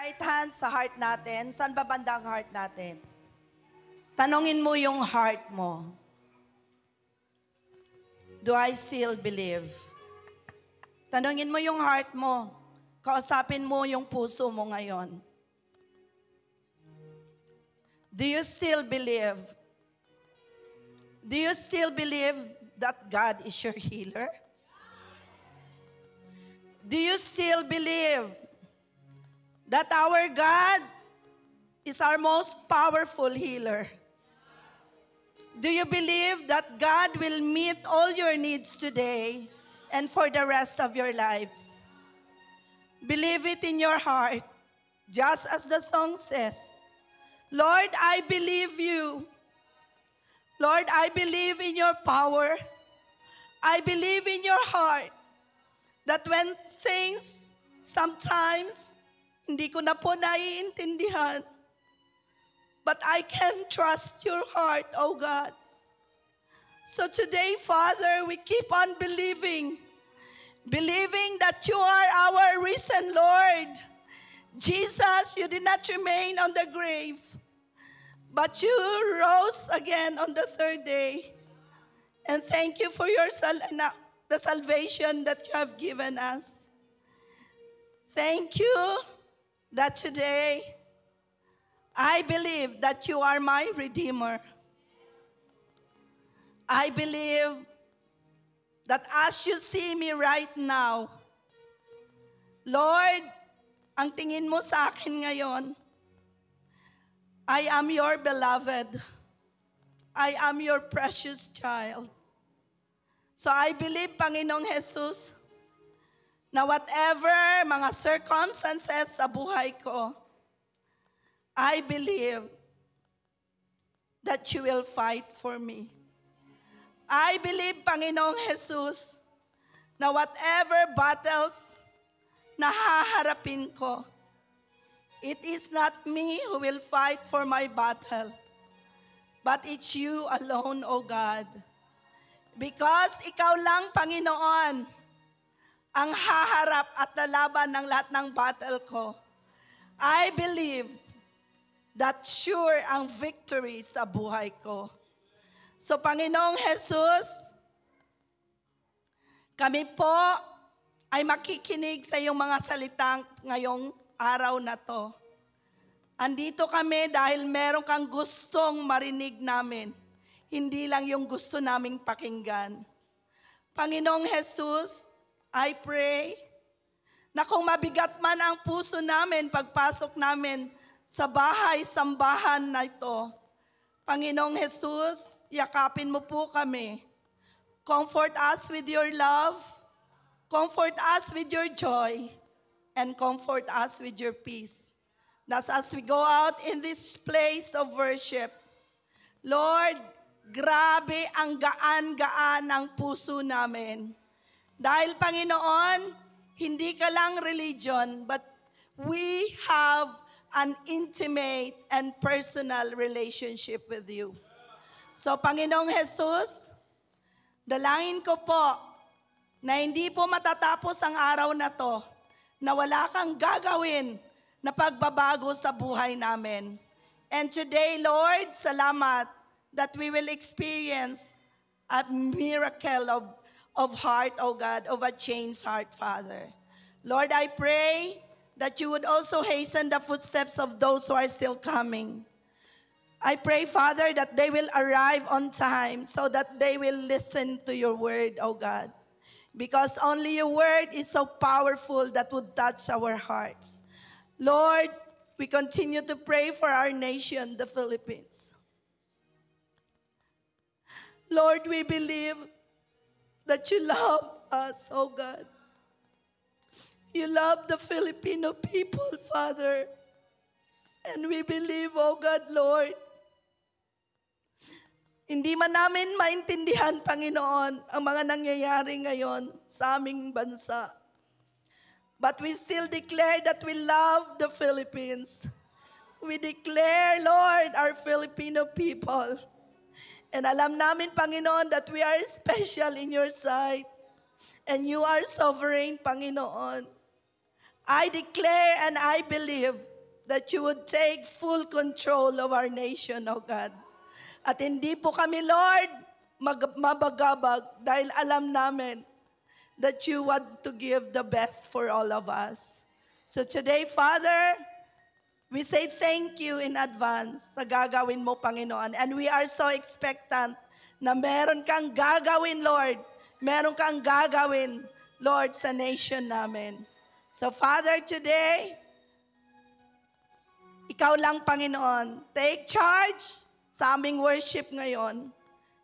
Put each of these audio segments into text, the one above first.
right hand sa heart natin. Saan ba banda ang heart natin? Tanungin mo yung heart mo. Do I still believe? Tanungin mo yung heart mo. Kausapin mo yung puso mo ngayon. Do you still believe? Do you still believe that God is your healer? Do you still believe that our God is our most powerful healer? Do you believe that God will meet all your needs today and for the rest of your lives? Believe it in your heart, just as the song says, Lord, I believe you. Lord, I believe in your power. I believe in your heart that when things sometimes hindi ko na po naiintindihan, but I can trust your heart, oh God. So today, Father, we keep on believing that you are our risen Lord. Jesus, you did not remain on the grave, but you rose again on the third day. And thank you for your the salvation that you have given us. Thank you that today I believe that you are my Redeemer. I believe that as you see me right now, Lord, ang tingin mo sa akin ngayon, I am your beloved. I am your precious child. So I believe, Panginoong Jesus, na whatever mga circumstances sa buhay ko, I believe that you will fight for me. I believe, Panginoong Jesus, na whatever battles na haharapin ko, it is not me who will fight for my battle, but it's you alone, O God. Because ikaw lang, Panginoon, ang haharap at lalaban ng lahat ng battle ko. I believe that sure ang victory sa buhay ko. So, Panginoong Jesus, kami po ay makikinig sa iyong mga salitang ngayong araw na to. Andito kami dahil meron kang gustong marinig namin. Hindi lang yung gusto naming pakinggan. Panginoong Jesus, I pray na kung mabigat man ang puso namin pagpasok namin sa bahay-sambahan na ito, Panginoong Jesus, yakapin mo po kami. Comfort us with your love, comfort us with your joy, and comfort us with your peace. Thus, as we go out in this place of worship, Lord, grabe ang gaan-gaan ng puso namin. Dahil, Panginoon, hindi ka lang religion, but we have an intimate and personal relationship with you. So, Panginoong Jesus, dalangin ko po na hindi po matatapos ang araw na to na wala kang gagawin na pagbabago sa buhay namin. And today, Lord, salamat that we will experience a miracle of heart, oh God, of a changed heart, Father. Lord, I pray that you would also hasten the footsteps of those who are still coming. I pray, Father, that they will arrive on time so that they will listen to your word, oh God. Because only your word is so powerful that would touch our hearts. Lord, we continue to pray for our nation, the Philippines. Lord, we believe that you love us, oh God. You love the Filipino people, Father. And we believe, oh God, Lord, hindi man namin maintindihan, Panginoon, ang mga nangyayari ngayon sa aming bansa. But we still declare that we love the Philippines. We declare, Lord, our Filipino people. And alam namin, Panginoon, that we are special in your sight. And you are sovereign, Panginoon. I declare and I believe that you would take full control of our nation, O God. At hindi po kami, Lord, mabagabag dahil alam namin that you want to give the best for all of us. So today, Father, we say thank you in advance sa gagawin mo, Panginoon. And we are so expectant na meron kang gagawin, Lord. Meron kang gagawin, Lord, sa nation namin. So, Father, today, ikaw lang, Panginoon. Take charge sa aming worship ngayon.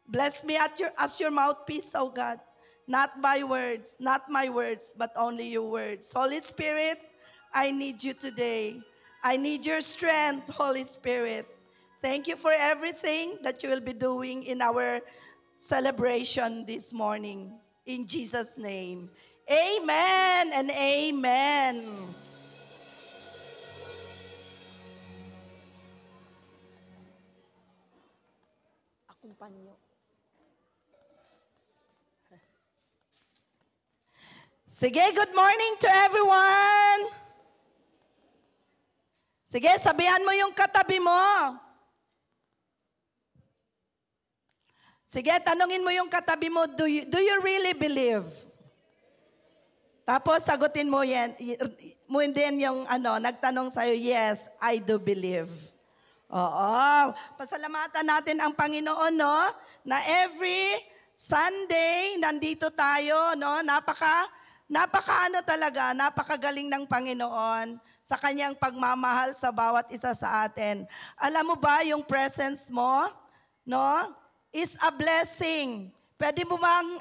Bless me as your mouthpiece, O God. Not by words, not my words, but only your words. Holy Spirit, I need you today. I need your strength, Holy Spirit. Thank you for everything that you will be doing in our celebration this morning. In Jesus' name. Amen and amen. Akumpanyo. Sige, good morning to everyone. Sige, sabihan mo yung katabi mo. Sige, tanungin mo yung katabi mo, do you really believe? Tapos sagutin mo yan, mo din yung nagtanong sa'yo, yes, I do believe. Oo, pasalamatan natin ang Panginoon, no? Na every Sunday, nandito tayo, no? Napakagaling ng Panginoon sa kanyang pagmamahal sa bawat isa sa atin. Alam mo ba, yung presence mo, no? Is a blessing. Pwede mo bang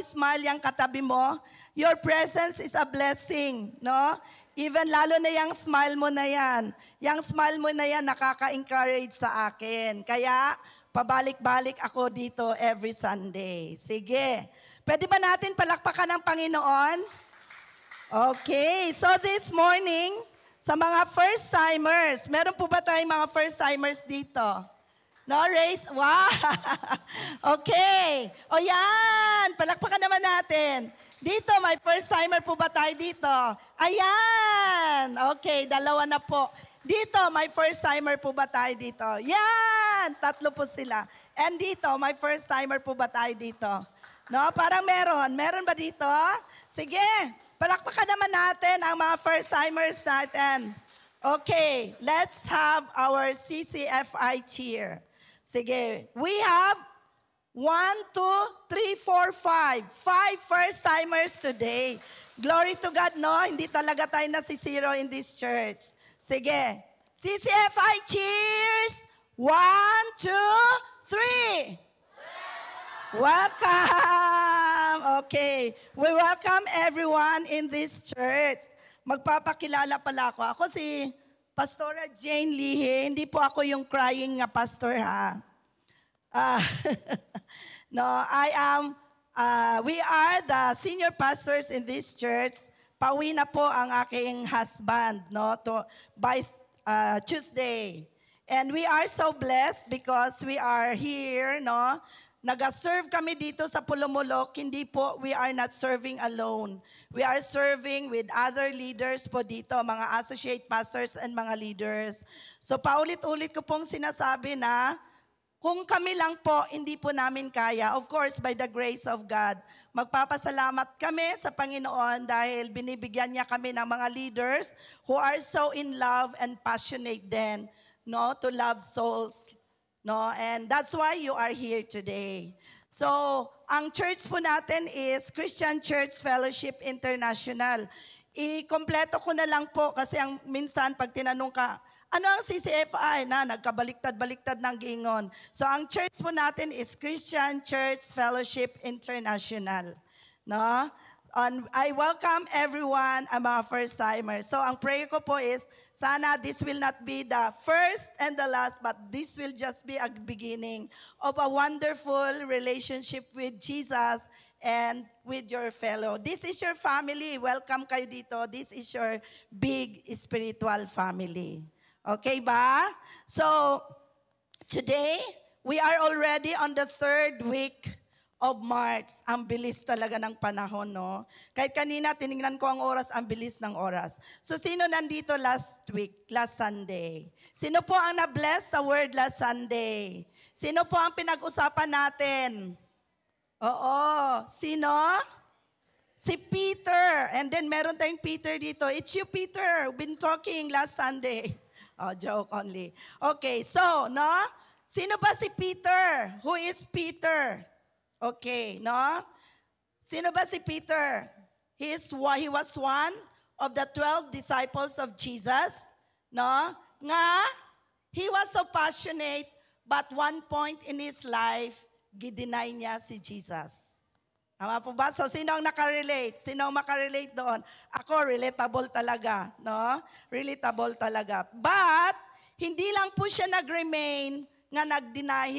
smile yung katabi mo? Your presence is a blessing, no? Even lalo na yung smile mo na yan. Yung smile mo na yan nakaka-encourage sa akin. Kaya pabalik-balik ako dito every Sunday. Sige. Pwede ba natin palakpakan ng Panginoon? Okay. So this morning, sa mga first-timers, meron po ba tayong mga first-timers dito? No, raise? Wow! Okay. O yan! Palakpakan naman natin. Dito, may first-timer po ba tayo dito? Ayan! Okay, dalawa na po. Dito, may first-timer po ba tayo dito? Yan! Tatlo po sila. And dito, may first-timer po ba tayo dito? No, parang meron. Meron ba dito? Sige, palakpakan naman natin ang mga first-timers natin. Okay, let's have our CCFI cheer. Sige, we have 1, 2, 3, 4, 5. 5 first-timers today. Glory to God, no? Hindi talaga tayo nasisiro in this church. Sige, CCFI cheers! 1, 2, 3. Welcome! Okay, we welcome everyone in this church. Magpapakilala pala ako. Ako si Pastora Jane Lihe. Hindi po ako yung crying nga pastor, ha? No, we are the senior pastors in this church. Pauwi na po ang aking husband, no, by Tuesday. And we are so blessed because we are here, no. Nag-serve kami dito sa Pulumulok. Hindi po, we are not serving alone. We are serving with other leaders po dito, mga associate pastors and mga leaders. So paulit-ulit ko pong sinasabi na kung kami lang po, hindi po namin kaya. Of course, by the grace of God. Magpapasalamat kami sa Panginoon dahil binibigyan niya kami ng mga leaders who are so in love and passionate then, no, to love souls. No, and that's why you are here today. So, ang church po natin is Christian Church Fellowship International. I-kompleto ko na lang po kasi ang minsan pag tinanong ka, ano ang CCFI? Nagkabaliktad-baliktad ng gingon. So, ang church po natin is Christian Church Fellowship International. No? And I welcome everyone, ang mga first-timers. So, ang prayer ko po is, sana this will not be the first and the last, but this will just be a beginning of a wonderful relationship with Jesus and with your fellow. This is your family. Welcome kayo dito. This is your big spiritual family. Okay ba? So, today, we are already on the 3rd week of March. Ang bilis talaga ng panahon, no? Kahit kanina, tiningnan ko ang oras, ang bilis ng oras. So, sino nandito last week, last Sunday? Sino po ang na-bless sa word last Sunday? Sino po ang pinag-usapan natin? Oo. Sino? Si Peter. And then, meron tayong Peter dito. It's you, Peter. We've been talking last Sunday. Oh, joke only. Okay, so, no? Sino ba si Peter? Who is Peter? Okay, no? Sino ba si Peter? He was one of the 12 disciples of Jesus, no? Nga, he was so passionate, but one point in his life, gideny niya si Jesus. Tama po ba? So, sino ang nakarelate? Sino ang makarelate doon? Ako, relatable talaga, no? Relatable talaga. But, hindi lang po siya nag-remain nga nag-deny.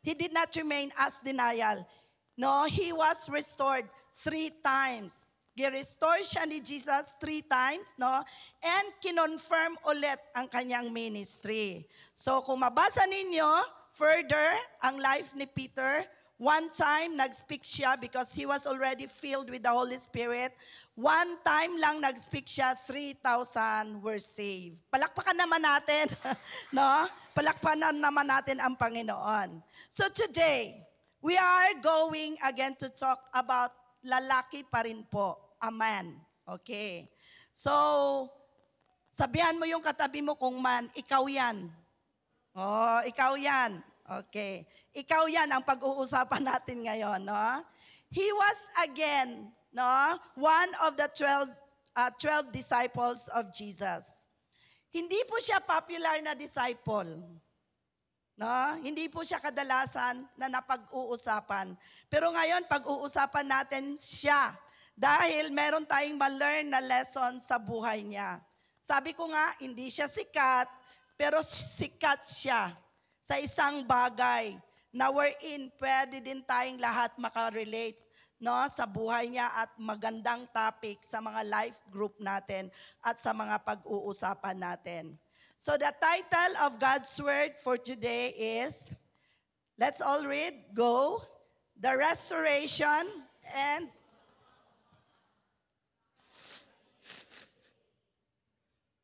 He did not remain as denial. No, he was restored 3 times. Gi-restore siya ni Jesus 3 times, no? And kinonfirm ulit ang kanyang ministry. So, kung mabasa ninyo further ang life ni Peter, one time nag-speak siya because he was already filled with the Holy Spirit. One time lang nag-speak siya, 3,000 were saved. Palakpakan naman natin, no? Palakpakan naman natin ang Panginoon. So today, we are going again to talk about lalaki pa rin po, a man. Okay. So, sabihan mo yung katabi mo kung man, ikaw yan. Oh, ikaw yan. Okay. Ikaw yan ang pag-uusapan natin ngayon, no? He was again, no, one of the 12 disciples of Jesus. Hindi po siya popular na disciple. No? Hindi po siya kadalasan na napag-uusapan. Pero ngayon, pag-uusapan natin siya dahil meron tayong ma-learn na lesson sa buhay niya. Sabi ko nga, hindi siya sikat, pero sikat siya sa isang bagay na wherein pwede din tayong lahat makarelate, no, sa buhay niya at magandang topic sa mga life group natin at sa mga pag-uusapan natin. So the title of God's Word for today is, let's all read, go, the restoration and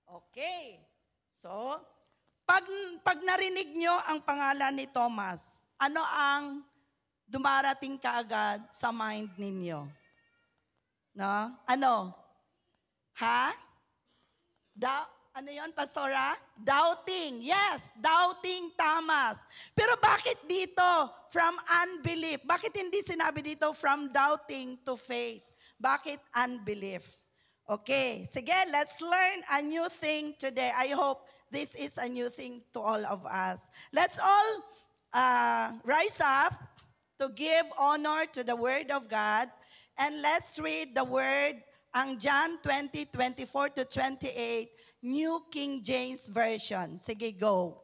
okay. So, pag narinig nyo ang pangalan ni Thomas, ano ang dumarating kaagad sa mind ninyo? No? Ano? Ha? Ano yon, Pastora? Doubting. Yes, doubting Thomas. Pero bakit dito from unbelief? Bakit hindi sinabi dito from doubting to faith? Bakit unbelief? Okay, sige, let's learn a new thing today. I hope this is a new thing to all of us. Let's all rise up to give honor to the Word of God. And let's read the Word, ang John 20:24 to 28, New King James Version. Sige, go.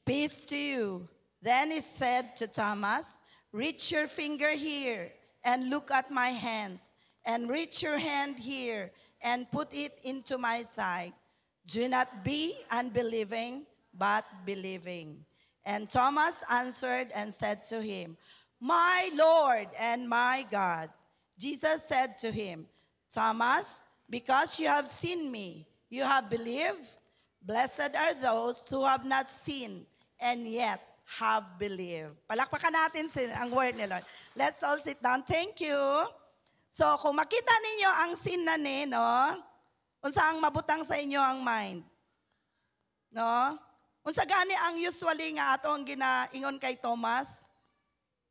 Peace to you. Then he said to Thomas, reach your finger here and look at my hands, and reach your hand here and put it into my side. Do not be unbelieving, but believing. And Thomas answered and said to him, my Lord and my God. Jesus said to him, Thomas, because you have seen me, you have believed. Blessed are those who have not seen and yet have believed. Palakpakan natin ang word ni Lord. Let's all sit down. Thank you. So, kung makita ninyo ang scene na ni, no? Unsa ang mabutang sa inyo ang mind? No? Unsa gani ang usually nga atong ginaingon kay Thomas?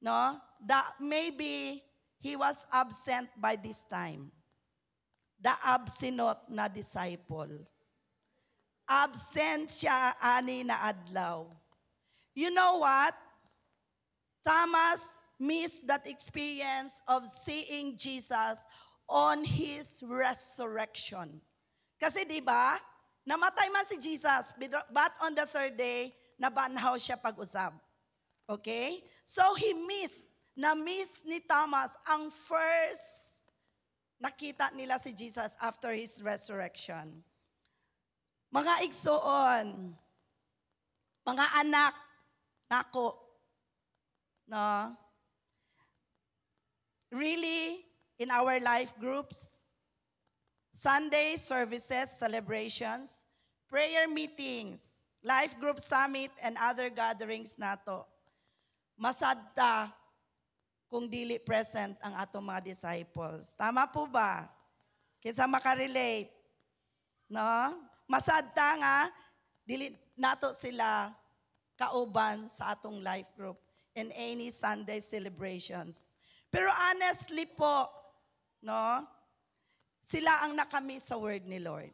No? That maybe he was absent by this time. The absent na disciple. Absent siya ani na adlaw. You know what? Thomas missed that experience of seeing Jesus on his resurrection. Kasi di ba, namatay man si Jesus, but on the third day, nabanhaw siya pag-usap. Okay? So he na-miss ni Thomas ang first nakita nila si Jesus after his resurrection. Mga igsoon, mga anak, nako, no? Really, in our life groups, Sunday services, celebrations, prayer meetings, life group summit, and other gatherings nato, masadta kung dili present ang atong mga disciples. Tama po ba? Kaysa makarelate. No? Masadta nga, dili nato sila kauban sa atong life group in any Sunday celebrations. Pero honestly po, no? Sila ang nakamiss sa word ni Lord.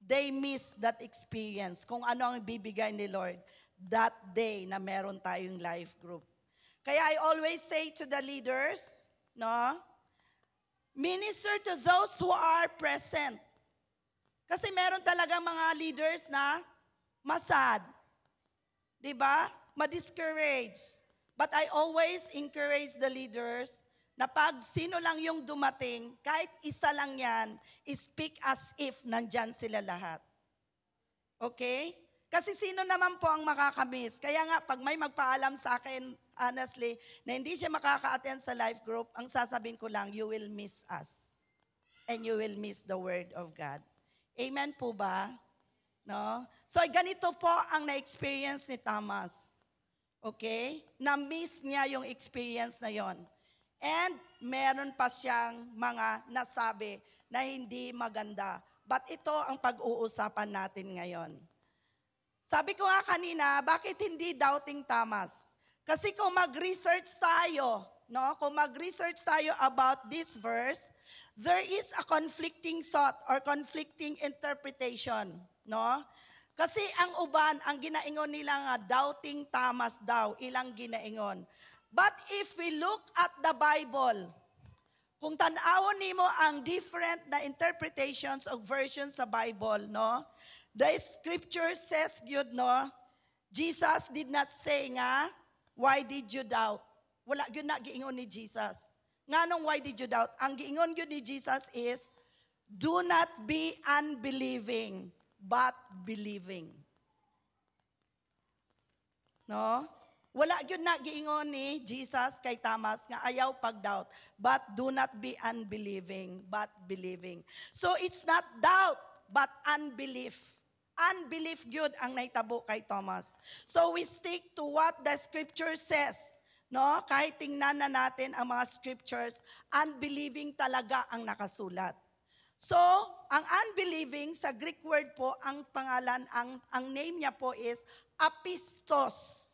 They miss that experience, kung ano ang bibigay ni Lord that day na meron tayong life group. Kaya I always say to the leaders, no? Minister to those who are present. Kasi meron talagang mga leaders na masad. Diba? Ma-discourage. But I always encourage the leaders na pag sino lang yung dumating, kahit isa lang yan, speak as if nandyan sila lahat. Okay? Kasi sino naman po ang makakamiss? Kaya nga, pag may magpaalam sa akin, honestly, na hindi siya makaka-attend sa life group, ang sasabihin ko lang, you will miss us. And you will miss the Word of God. Amen po ba? No? So, ganito po ang na-experience ni Thomas. Okay? Na-miss niya yung experience na yon. And meron pa siyang mga nasabi na hindi maganda. But ito ang pag-uusapan natin ngayon. Sabi ko nga kanina, bakit hindi doubting Thomas? Kasi kung mag-research tayo, no? Kung mag-research tayo about this verse, there is a conflicting thought or conflicting interpretation, no? Kasi ang uban, ang ginaingon nila nga, doubting Thomas daw, ilang ginaingon. But if we look at the Bible, kung tanawon nimo ang different na interpretations of versions sa Bible, no? The scripture says good, no? Jesus did not say nga, why did you doubt? Wala yun na giingon ni Jesus. Nganong why did you doubt? Ang giingon yun ni Jesus is, do not be unbelieving, but believing. No? Wala yun na giingon ni Jesus kay Thomas nga ayaw pag-doubt, but do not be unbelieving, but believing. So it's not doubt, but unbelief. Unbelief yun ang naitabo kay Thomas. So we stick to what the scripture says. No, kahit tingnan na natin ang mga scriptures, unbelieving talaga ang nakasulat. So, ang unbelieving sa Greek word po, ang pangalan, ang name niya po is apistos.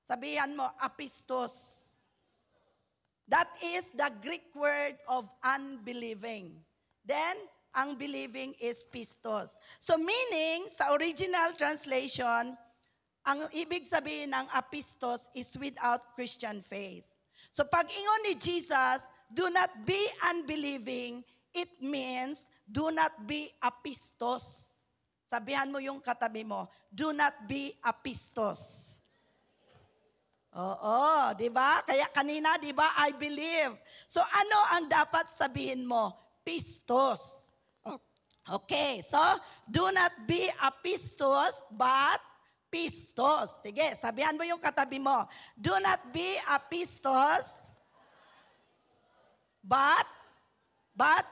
Sabihan mo, apistos. That is the Greek word of unbelieving. Then, ang believing is pistos. So, meaning, sa original translation, ang ibig sabihin ng apistos is without Christian faith. So pag ingon ni Jesus, do not be unbelieving, it means do not be apistos. Sabihan mo yung katabi mo, do not be apistos. Oo, di ba? Kaya kanina, di ba, I believe. So ano ang dapat sabihin mo? Pistos. Okay, so do not be apistos, but pistos. Sige, sabihan mo yung katabi mo. Do not be apistos, but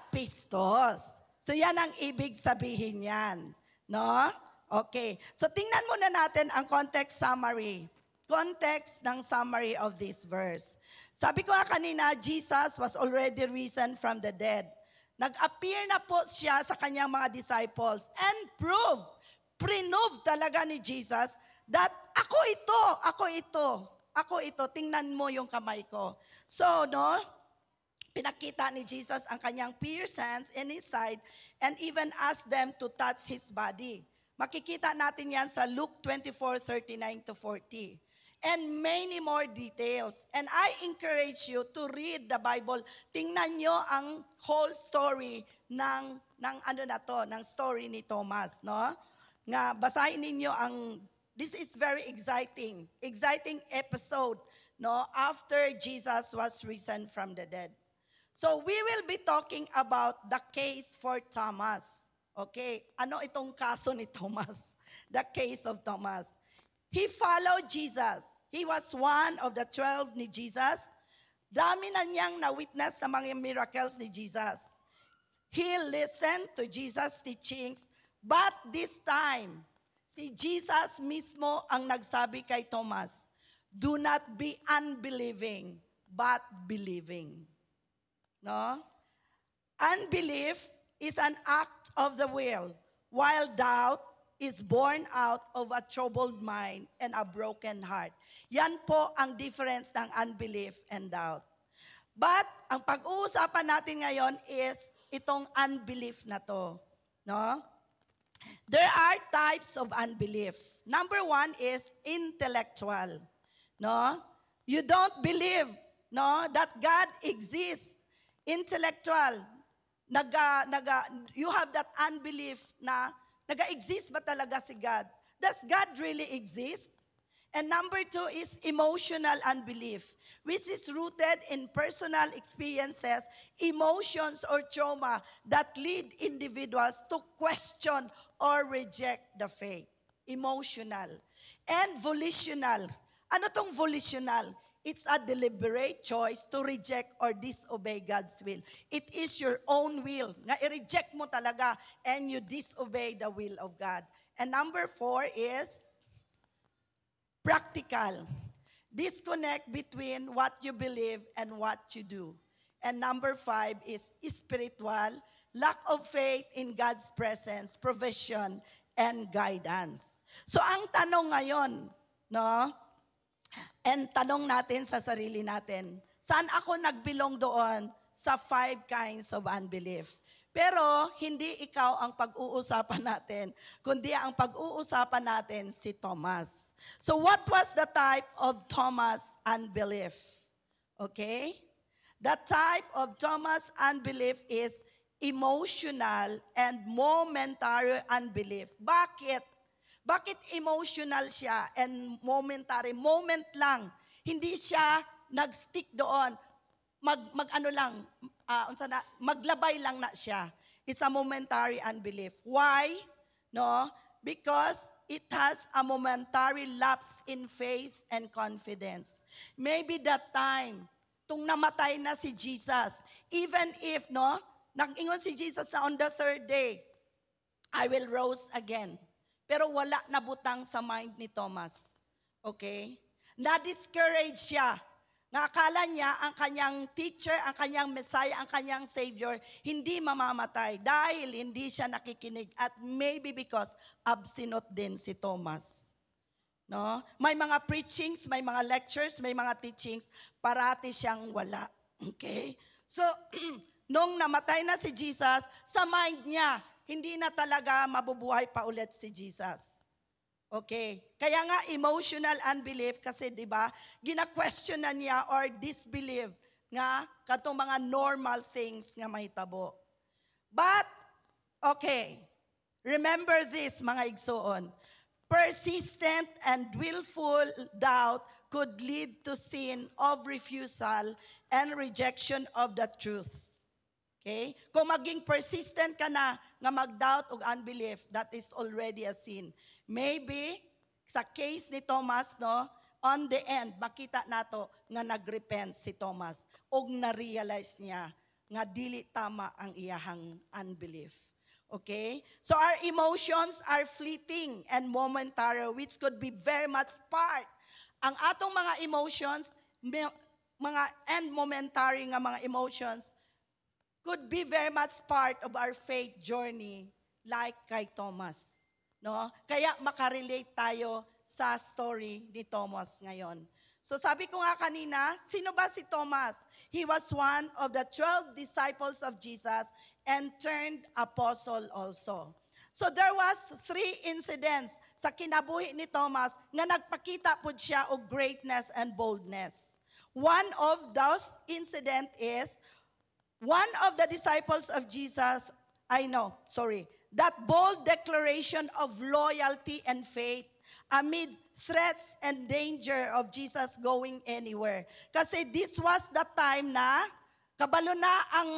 pistos. So yan ang ibig sabihin yan. No? Okay. So tingnan muna natin ang context summary. Context ng summary of this verse. Sabi ko nga kanina, Jesus was already risen from the dead. Nag-appear na po siya sa kanyang mga disciples and prove talaga ni Jesus that ako ito, tingnan mo yung kamay ko. So, no, pinakita ni Jesus ang kanyang pierced hands in his side and even asked them to touch his body. Makikita natin yan sa Luke 24:39 to 40. And many more details. And I encourage you to read the Bible. Tingnan nyo ang whole story ng ano na to, ng story ni Thomas, no? Nga basahin ninyo this is very exciting episode, no, after Jesus was risen from the dead. So we will be talking about the case for Thomas. Okay, ano itong kaso ni Thomas? The case of Thomas. He followed Jesus. He was one of the 12 ni Jesus. Dami na niyang na-witness na mga miracles ni Jesus. He listened to Jesus' teachings, but this time, si Jesus mismo ang nagsabi kay Thomas, do not be unbelieving, but believing. No? Unbelief is an act of the will, while doubt is born out of a troubled mind and a broken heart. Yan po ang difference ng unbelief and doubt. But ang pag-uusapan natin ngayon is itong unbelief na to. No? There are types of unbelief. Number one is intellectual. No? You don't believe, no, that God exists. Intellectual. You have that unbelief na nag-exist ba talaga si God? Does God really exist? And number two is emotional unbelief, which is rooted in personal experiences, emotions, or trauma that lead individuals to question or reject the faith. Emotional. And volitional. Ano tong volitional? It's a deliberate choice to reject or disobey God's will. It is your own will. Nga i-reject mo talaga and you disobey the will of God. And number four is practical. Disconnect between what you believe and what you do. And number five is spiritual. Lack of faith in God's presence, provision, and guidance. So ang tanong ngayon, no? And tanong natin sa sarili natin, saan ako nagbilong doon sa 5 kinds of unbelief? Pero hindi ikaw ang pag-uusapan natin, kundi ang pag-uusapan natin si Thomas. So what was the type of Thomas unbelief? Okay? The type of Thomas unbelief is emotional and momentary unbelief. Bakit? Bakit emotional siya and momentary? Moment lang. Hindi siya nag-stick doon. Maglabay lang na siya. It's a momentary unbelief. Why? No? Because it has a momentary lapse in faith and confidence. Maybe that time, tung namatay na si Jesus, even if, no, nag-ingon si Jesus na on the 3rd day, I will rose again. Pero wala nabutang sa mind ni Thomas. Okay? Na-discourage siya. Nga akala niya ang kanyang teacher, ang kanyang Messiah, ang kanyang Savior, hindi mamamatay dahil hindi siya nakikinig. At maybe because absinot din si Thomas. No? May mga preachings, may mga lectures, may mga teachings, parati siyang wala. Okay? So, nung namatay na si Jesus, sa mind niya, hindi na talaga mabubuhay pa ulit si Jesus. Okay? Kaya nga emotional unbelief kasi 'di ba, gina-question na niya or disbelieve nga katong mga normal things nga mahitabo. But okay, remember this mga igsoon. Persistent and willful doubt could lead to sin of refusal and rejection of the truth. Okay? Kung maging persistent ka na nga mag-doubt o unbelief, that is already a sin. Maybe, sa case ni Thomas, no, on the end, makita nato nga nag-repent si Thomas o na-realize niya nga dili tama ang iyahang unbelief. Okay? So our emotions are fleeting and momentary, which could be very much part. Ang atong mga emotions, mga and momentary nga mga emotions, could be very much part of our faith journey like kay Thomas. No? Kaya makarelate tayo sa story ni Thomas ngayon. So sabi ko nga kanina, sino ba si Thomas? He was one of the 12 disciples of Jesus and turned apostle also. So there was 3 incidents sa kinabuhi ni Thomas nga nagpakita pud siya og greatness and boldness. One of those incident is one of the disciples of Jesus, that bold declaration of loyalty and faith amid threats and danger of Jesus going anywhere. Kasi this was the time na kabalo na ang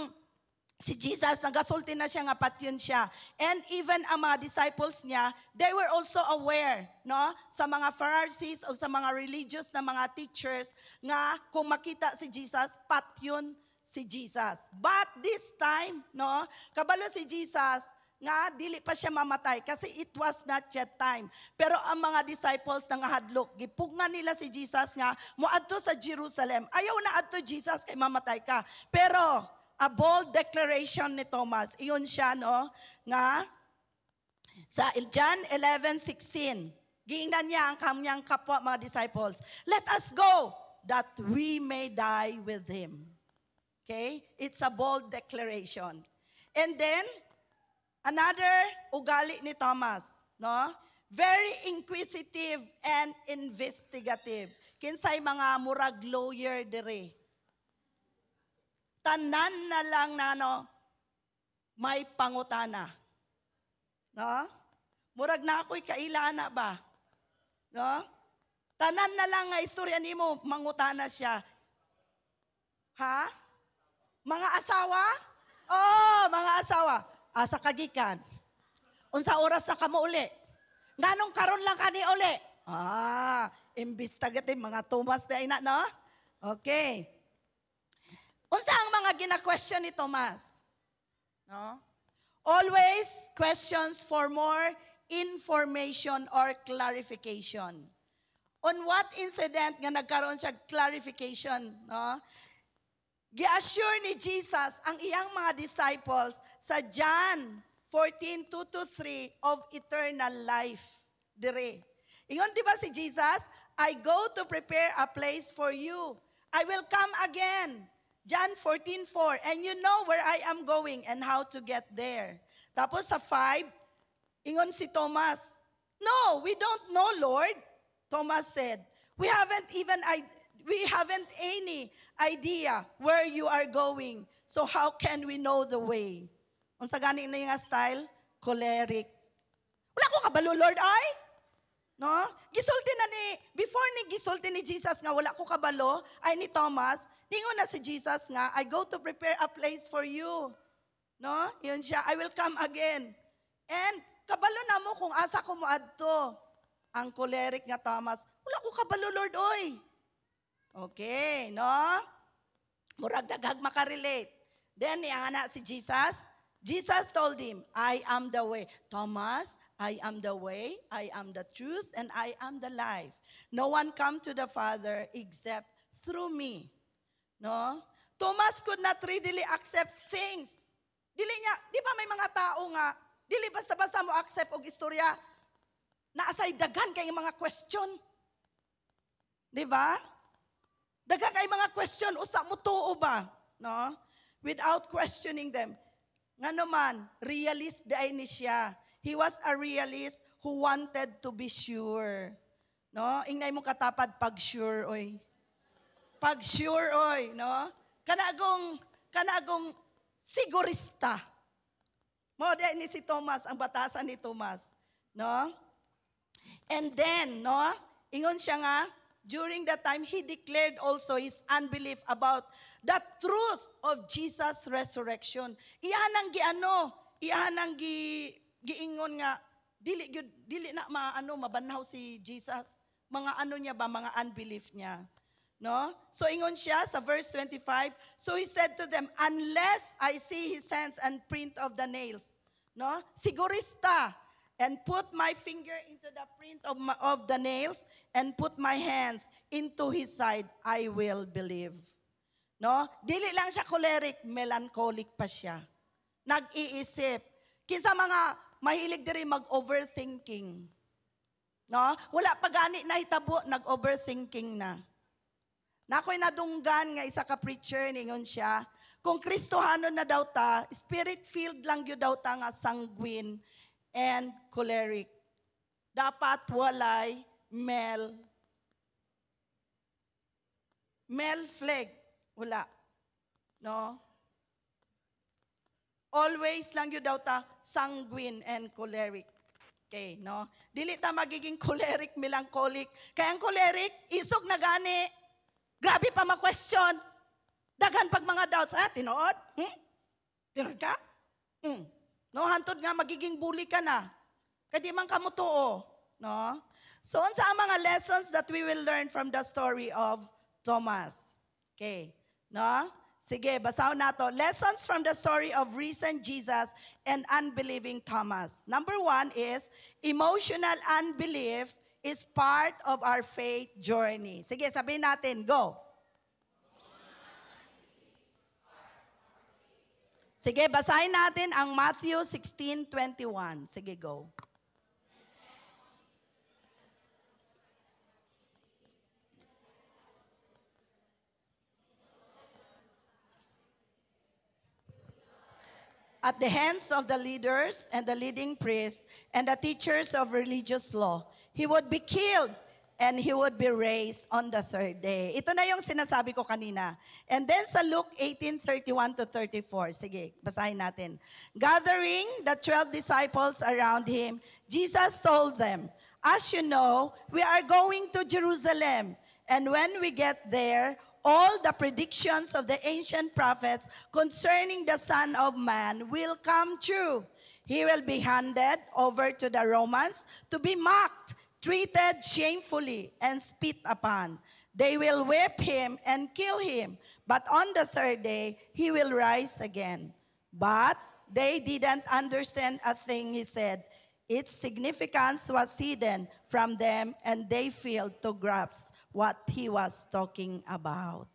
si Jesus, nagasulti na siya nga patyon siya. And even ang mga disciples niya, they were also aware, no, sa mga Pharisees o sa mga religious na mga teachers nga kung makita si Jesus, patyon si Jesus. But this time, no, kabalo si Jesus nga dili pa siya mamatay kasi it was not yet time. Pero ang mga disciples nga hadlok, gipugnan nila si Jesus nga moadto sa Jerusalem. Ayaw na adto Jesus kay mamatay ka. Pero a bold declaration ni Thomas. Iyon siya, no, nga sa John 11:16. Giingnan niya ang kanyang kapwa mga disciples. Let us go that we may die with him. Okay? It's a bold declaration. And then, another ugali ni Thomas, no? Very inquisitive and investigative. Kinsay mga murag lawyer dire. Tanan na lang na, no, may pangutana. No? Murag na ako'y kailana ba? No? Tanan na lang nga istorya nimo mangutana siya. Ha? Mga asawa? Oh, mga asawa. Asa kagikan. Unsa oras na kamo uli? Nganong karon lang kani uli? Investigative mga Thomas na ina, no? Okay. Unsa ang mga gina-question ni Thomas? No? Always questions for more information or clarification. On what incident nga nagkaroon siya clarification, no? Gi-assure ni Jesus ang iyang mga disciples sa John 14:2-3 of eternal life. Dire. Ingon di ba si Jesus, I go to prepare a place for you. I will come again. John 14:4, and you know where I am going and how to get there. Tapos sa 5, ingon si Thomas, no, we don't know, Lord. Thomas said, we haven't any idea where you are going. So how can we know the way? Unsa gani na yung style? Choleric. Wala ko kabalo, Lord, ay? No? Before gisulti ni Jesus nga wala ko kabalo, ay ni Thomas, ningon na si Jesus nga, I go to prepare a place for you. No? Yun siya, I will come again. And kabalo na mo kung asa ko mo adto. Ang choleric nga Thomas, wala ko kabalo, Lord, oy. Okay, no? Murag daghag makarelate. Then, niya si Jesus. Jesus told him, I am the way. Thomas, I am the way, I am the truth, and I am the life. No one come to the Father except through me. No? Thomas could not readily accept things. Di ba may mga tao nga, dili basta-basta mo accept og istorya na asay daghan kay mga question. Di ba? Daghan kay mga question, usa mo tuo ba? No? Without questioning them. Nga naman, realist day ni siya. He was a realist who wanted to be sure. No? Ingnay mo katapad pag sure, oy. Pag sure, oy, no? Kanagong sigurista. Mo ni si Thomas, ang batasan ni Thomas, no? And then, no? Ingon siya nga, during that time, he declared also his unbelief about the truth of Jesus' resurrection. Iyan ang giingon nga, dili na mabanhaw si Jesus. Mga niya ba, mga unbelief niya. No? So ingon siya sa verse 25, so he said to them, unless I see his hands and print of the nails, no? Sigurista, and put my finger into the print of the nails and put my hands into his side, I will believe. No? Dili lang siya choleric, melancholic pa siya. Nag-iisip. Kinsa mga mahilig diri mag-overthinking. No? Wala pa gani na hitabo, nag-overthinking na. Nakoy nadunggan nga isa ka preacher ningon siya, kung Kristohanon na daw ta, spirit-filled lang yun daw ta nga sanguine and choleric. Dapat walay male flag. Wala. No? Always lang yun daw ta sanguine and choleric. Okay, no? Dili ta magiging choleric, melancholic. Kaya ang choleric, isog na gani. Grabe pa ma-question. Daghan pag mga doubts. Tinood? Tinood ka? No, hantod nga magiging bully ka na. Kaya di man ka mo tuo. No? So, unsa ang mga lessons that we will learn from the story of Thomas? Okay. No? Sige, basahon nato. Lessons from the story of recent Jesus and unbelieving Thomas. Number 1 is, emotional unbelief is part of our faith journey. Sige, sabihin natin, go. Sige, basahin natin ang Matthew 16:21. Sige, go. At the hands of the leaders and the leading priests and the teachers of religious law, he would be killed and he would be raised on the third day. Ito na yung sinasabi ko kanina. And then sa Luke 18:31-34, sige, basahin natin. Gathering the 12 disciples around him, Jesus told them, "As you know, we are going to Jerusalem, and when we get there, all the predictions of the ancient prophets concerning the Son of Man will come true. He will be handed over to the Romans to be mocked, treated shamefully, and spit upon. They will whip him and kill him, but on the third day he will rise again." But they didn't understand a thing he said. Its significance was hidden from them, and they failed to grasp what he was talking about.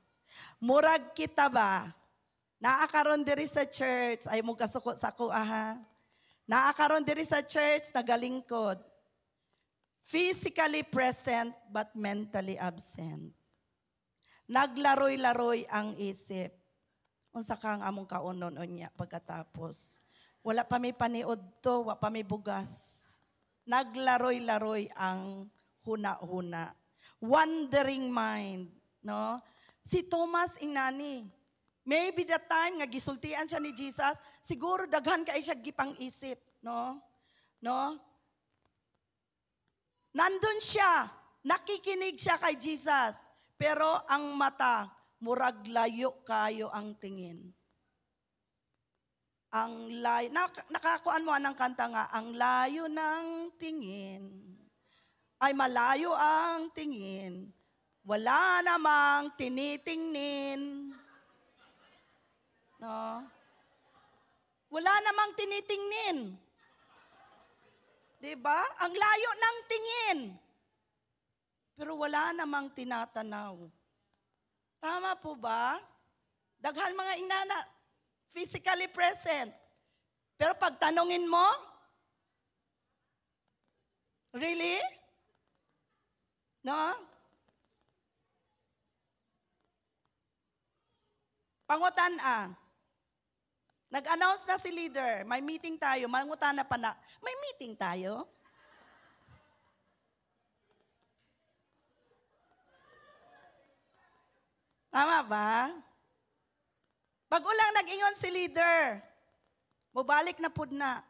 Murag kita ba? Naakaron diri sa church, ay mo kasuko sa kuha. Naakaron diri sa church, nagalingkod. Physically present but mentally absent. Naglaroy-laroy ang isip. Unsa kang among kaunon unya pagkatapos. Wala pa may paniod to, wala pa may bugas. Naglaroy-laroy ang huna-huna. Wandering mind, no? Si Thomas inani. Maybe that time nga gisultian siya ni Jesus, siguro daghan kay siya gipang isip, no? No? Nandun siya, nakikinig siya kay Jesus, pero ang mata murag layo kayo ang tingin. Ang layo, nakakuan mo anang kanta nga, ang layo ng tingin. Ay malayo ang tingin, wala namang tinitingnin. No? Wala namang tinitingnin. Diba? Ang layo ng tingin. Pero wala namang tinatanaw. Tama po ba? Daghan mga inana, physically present. Pero pag tanungin mo, really? No? Pangutan-a. Nag-announce na si leader, may meeting tayo, mangutan na pa na, may meeting tayo? Tama ba? Pag ulang nag-ingon si leader, mubalik na pud na.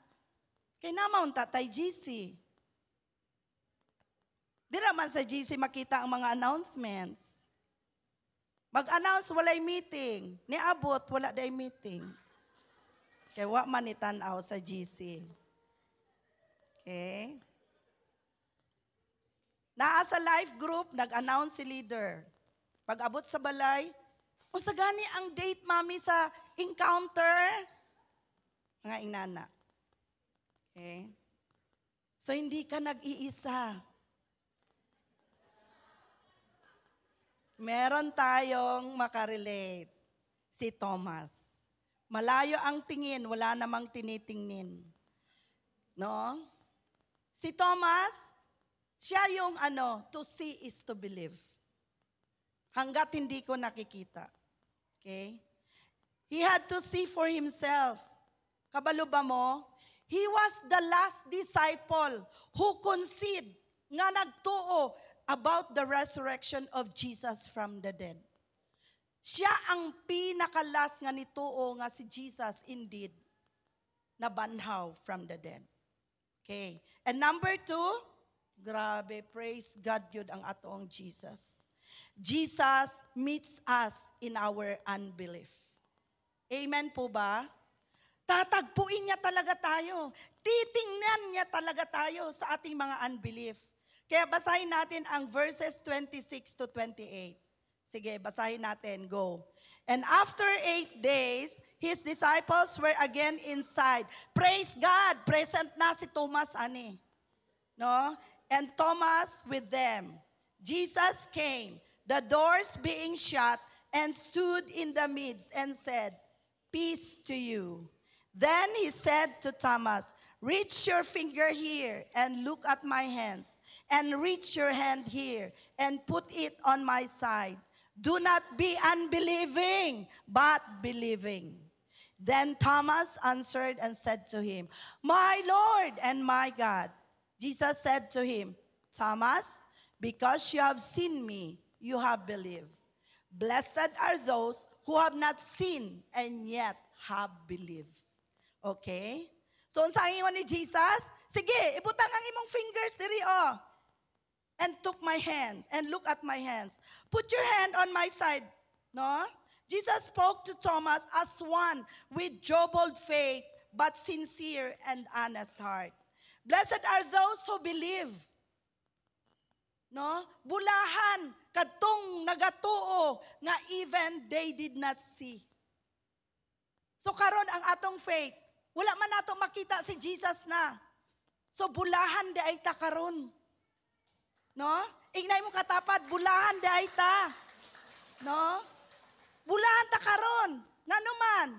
Kay namaon tatay GC. Di naman sa GC makita ang mga announcements. Mag-announce, walay meeting. Niabot, wala day meeting. Kaya wa man itanaw sa GC. Okay? Naa sa life group, nag-announce si leader. Pag abot sa balay, unsa gani ang date, mami, sa encounter? Mga inana. Okay? So, hindi ka nag-iisa. Meron tayong makarelate. Si Thomas. Malayo ang tingin, wala namang tinitingnin. No? Si Thomas, siya yung to see is to believe. Hanggat hindi ko nakikita. Okay? He had to see for himself. Kabalo ba mo? He was the last disciple who conceded nga nagtuo about the resurrection of Jesus from the dead. Siya ang pinakalas nga nituo nga si Jesus indeed nabanhaw from the dead. Okay. And number 2, grabe, praise God yun ang atong Jesus. Jesus meets us in our unbelief. Amen po ba? Tatagpuin niya talaga tayo. Titingnan niya talaga tayo sa ating mga unbelief. Kaya basahin natin ang verses 26 to 28. Sige, basahin natin. Go. And after 8 days, his disciples were again inside. Praise God! Present na si Thomas, ani. No? And Thomas with them. Jesus came, the doors being shut, and stood in the midst and said, "Peace to you." Then he said to Thomas, "Reach your finger here and look at my hands, and reach your hand here and put it on my side. Do not be unbelieving, but believing." Then Thomas answered and said to him, "My Lord and my God." Jesus said to him, "Thomas, because you have seen me, you have believed. Blessed are those who have not seen and yet have believed." Okay? So, unsa ingon ni Jesus? Sige, ibutang ang imong fingers diri, oh. And took my hands, and look at my hands. Put your hand on my side. No? Jesus spoke to Thomas as one with troubled faith, but sincere and honest heart. Blessed are those who believe. No? Bulahan kadtong nagatuo nga even they did not see. So karon ang atong faith, wala man nato makita si Jesus na. So bulahan di ay ta karon. No? Ignay mo katapat, bulahan di ay ta. No? Bulahan ta karon. Nanuman.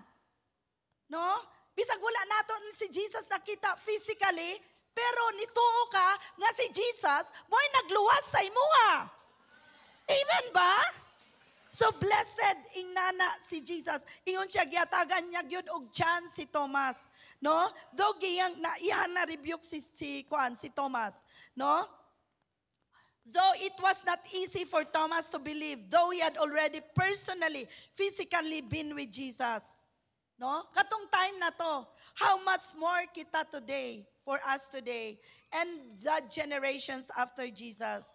No? Bisag wala nato si Jesus nakita physically, pero nituo ka nga si Jesus mo'y nagluwas sa imuha. Amen ba? So blessed ingnana si Jesus. Ingon siya giatagan niya gyud og chance si Thomas, no? Do giyang iyan na rebuke si Thomas, no? Though it was not easy for Thomas to believe, though he had already personally, physically been with Jesus. No? Katong time na to, how much more kita today, for us today, and the generations after Jesus.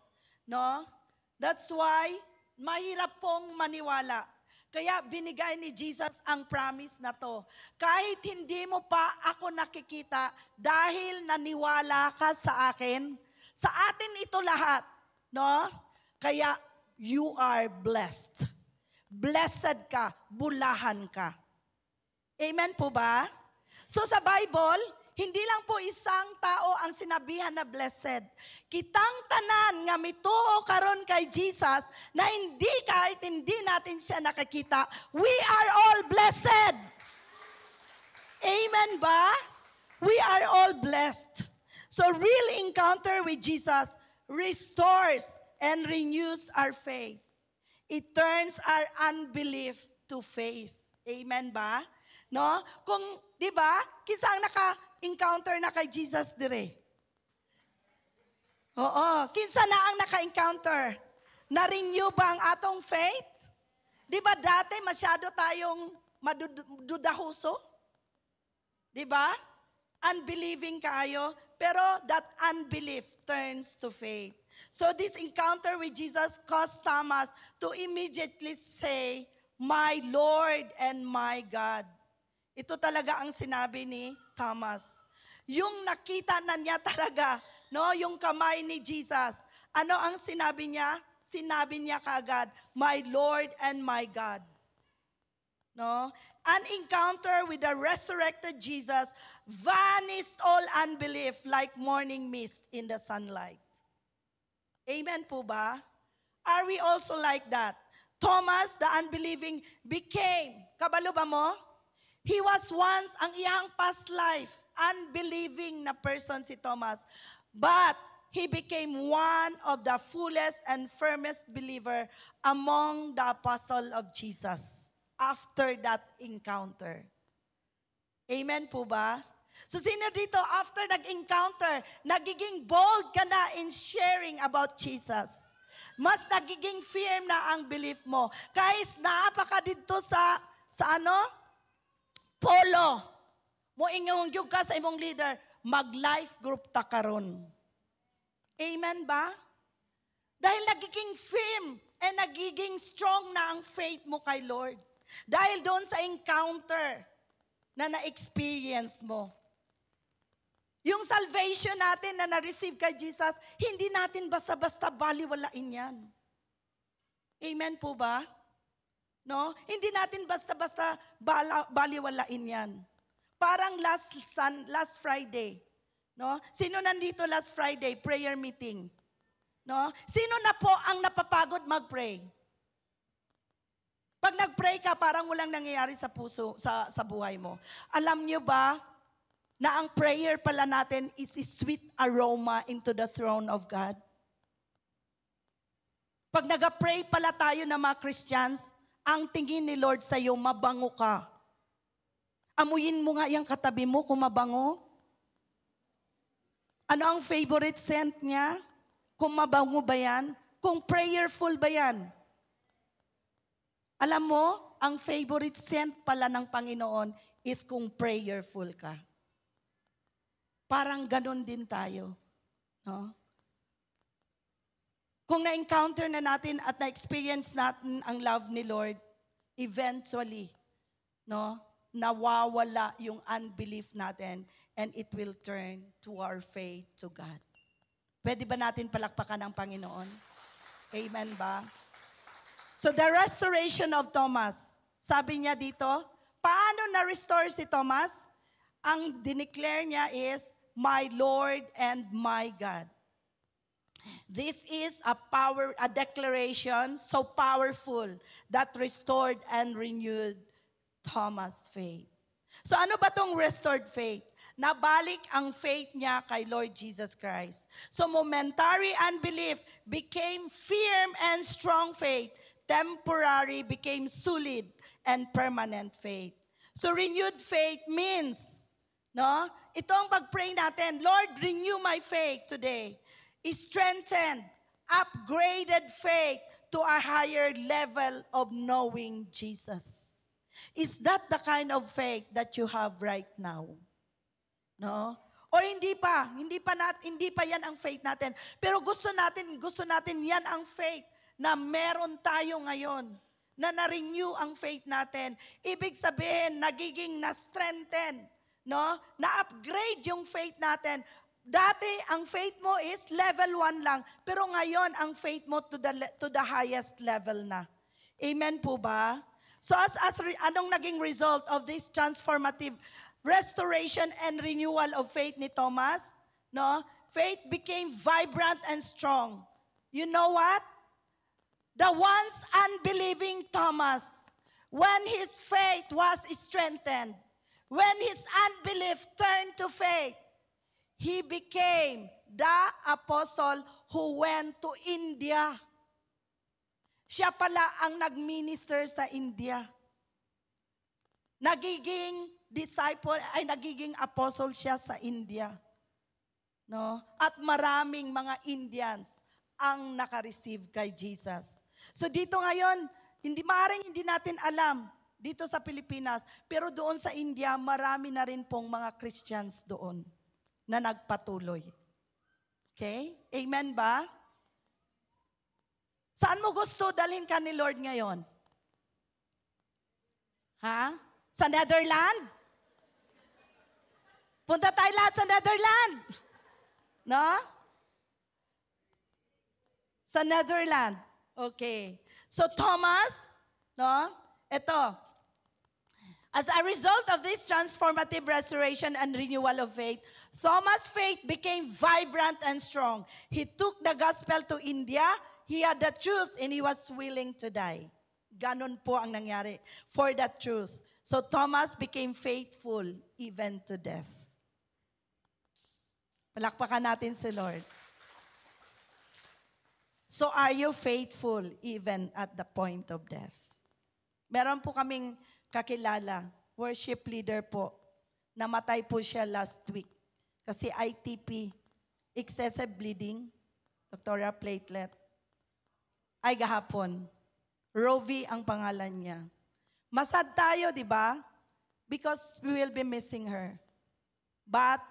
No? That's why, mahirap pong maniwala. Kaya binigay ni Jesus ang promise na to. Kahit hindi mo pa ako nakikita, dahil naniwala ka sa akin, sa atin ito lahat. No? Kaya you are blessed. Blessed ka, bulahan ka. Amen po ba? So sa Bible, hindi lang po isang tao ang sinabihan na blessed. Kitang tanan nga mituo karon kay Jesus na hindi kahit hindi natin siya nakakita, we are all blessed. Amen ba? We are all blessed. So real encounter with Jesus restores and renews our faith. It turns our unbelief to faith. Amen ba? No? Kung, di ba, kinsa ang naka-encounter na kay Jesus dire? Oo, kinsa na ang naka-encounter? Na-renew ba ang atong faith? Di ba dati masyado tayong madudahuso? Di ba? Unbelieving kayo, pero that unbelief turns to faith. So this encounter with Jesus caused Thomas to immediately say, "My Lord and my God." Ito talaga ang sinabi ni Thomas. Yung nakita na niya talaga, no, yung kamay ni Jesus. Ano ang sinabi niya? Sinabi niya kaagad, "My Lord and my God." No? An encounter with the resurrected Jesus vanished all unbelief like morning mist in the sunlight. Amen po ba? Are we also like that? Thomas, the unbelieving, became, kabalo ba mo? He was once ang iyang past life, unbelieving na person si Thomas. But he became one of the fullest and firmest believer among the apostle of Jesus after that encounter. Amen po ba? So sino dito, after nag-encounter, nagiging bold ka na in sharing about Jesus? Mas nagiging firm na ang belief mo. Guys, naapaka dito sa ano? Polo. Mo inyong yung ka sa imong leader, mag-life group ta karon. Amen ba? Dahil nagiging firm and nagiging strong na ang faith mo kay Lord. Dahil doon sa encounter na na-experience mo. Yung salvation natin na na-receive kay Jesus, hindi natin basta-basta baliwalain yan. Amen po ba? No? Hindi natin basta-basta baliwalain yan. Parang last Friday. No? Sino nandito last Friday? Prayer meeting. No? Sino na po ang napapagod mag-pray? Pag nag-pray ka, parang walang nangyayari sa puso, sa buhay mo. Alam nyo ba, na ang prayer pala natin is a sweet aroma into the throne of God. Pag nag-pray pala tayo na mga Christians, ang tingin ni Lord sa iyo, mabango ka. Amuyin mo nga yung katabi mo kung mabango. Ano ang favorite scent niya? Kung mabango ba yan? Kung prayerful ba yan? Alam mo, ang favorite scent pala ng Panginoon is kung prayerful ka. Parang ganun din tayo. No? Kung na-encounter na natin at na-experience natin ang love ni Lord, eventually, no, nawawala yung unbelief natin and it will turn to our faith to God. Pwede ba natin palakpakan ang Panginoon? Amen ba? So the restoration of Thomas, sabi niya dito, paano na-restore si Thomas? Ang dineclare niya is, my Lord and my God. This is a declaration so powerful that restored and renewed Thomas' faith. So ano ba tong restored faith? Nabalik ang faith niya kay Lord Jesus Christ. So momentary unbelief became firm and strong faith. Temporary became solid and permanent faith. So renewed faith means, no? Ito ang pag-pray natin, Lord, renew my faith today. Strengthened, upgraded faith to a higher level of knowing Jesus. Is that the kind of faith that you have right now? No? O hindi pa yan ang faith natin. Pero gusto natin yan ang faith na meron tayo ngayon. Na na-renew ang faith natin. Ibig sabihin, nagiging na-strengthen. No? Na-upgrade yung faith natin. Dati, ang faith mo is level 1 lang. Pero ngayon, ang faith mo to the highest level na. Amen po ba? So, anong naging result of this transformative restoration and renewal of faith ni Thomas? No? Faith became vibrant and strong. You know what? The once unbelieving Thomas, when his faith was strengthened, when his unbelief turned to faith, he became the apostle who went to India. Siya pala ang nag-minister sa India. Nagiging nagiging apostle siya sa India. No? At maraming mga Indians ang naka-receive kay Jesus. So dito ngayon, maaaring hindi natin alam dito sa Pilipinas, pero doon sa India, marami na rin pong mga Christians doon na nagpatuloy. Okay? Amen ba? Saan mo gusto dalhin ka ni Lord ngayon? Ha? Sa Netherlands? Punta tayo lahat sa Netherlands. No? Sa Netherlands. Okay. So Thomas, no? Ito. As a result of this transformative restoration and renewal of faith, Thomas' faith became vibrant and strong. He took the gospel to India. He had the truth and he was willing to die. Ganon po ang nangyari for that truth. So Thomas became faithful even to death. Palakpakan natin si Lord. So are you faithful even at the point of death? Meron po kaming kakilala, worship leader po, Namatay po siya last week. Kasi ITP, excessive bleeding, doctoral platelet, ay gahapon. Rovi ang pangalan niya. Masad tayo, di ba? Because we will be missing her. But,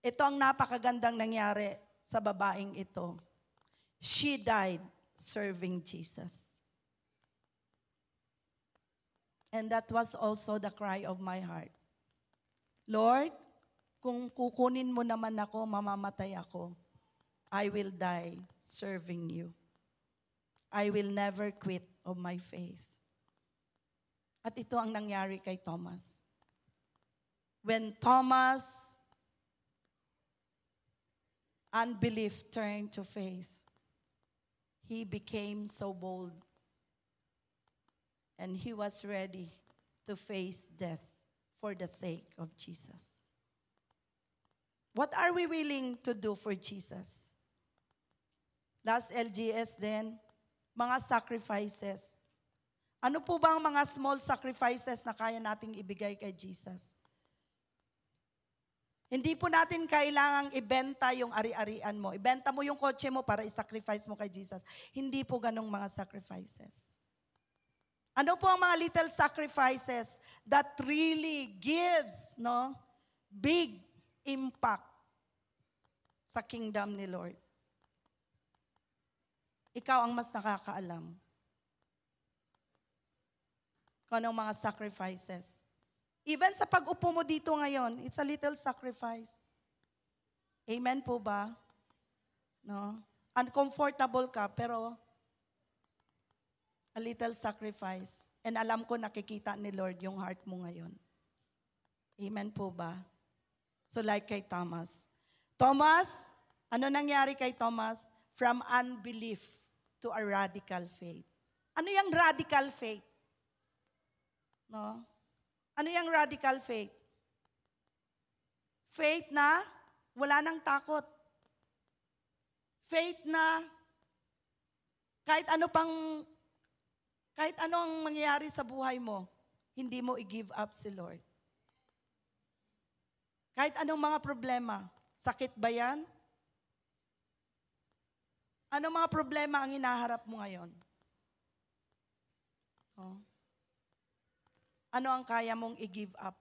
ito ang napakagandang nangyari sa babaeng ito. She died serving Jesus. And that was also the cry of my heart. Lord, kung kukunin mo naman ako, mamamatay ako, I will die serving you. I will never quit of my faith. At ito ang nangyari kay Thomas. When Thomas' unbelief turned to faith, he became so bold. And he was ready to face death for the sake of Jesus. What are we willing to do for Jesus? Last LGS din, mga sacrifices. Ano po ba ang mga small sacrifices na kaya nating ibigay kay Jesus? Hindi po natin kailangang ibenta yung ari-arian mo. Ibenta mo yung kotse mo para isacrifice mo kay Jesus. Hindi po ganong mga sacrifices. Ano po ang mga little sacrifices that really gives, no, big impact sa kingdom ni Lord? Ikaw ang mas nakakaalam. Kung anong mga sacrifices. Even sa pag-upo mo dito ngayon, it's a little sacrifice. Amen po ba? No? Uncomfortable ka, pero a little sacrifice. And alam ko nakikita ni Lord yung heart mo ngayon. Amen po ba? So like kay Thomas. Thomas, ano nangyari kay Thomas? From unbelief to a radical faith. Ano yung radical faith? No? Ano yung radical faith? Faith na wala nang takot. Faith na kahit ano ang mangyayari sa buhay mo, hindi mo i-give up si Lord. Kahit anong mga problema, sakit ba yan? Anong mga problema ang hinaharap mo ngayon? Oh. Ano ang kaya mong i-give up?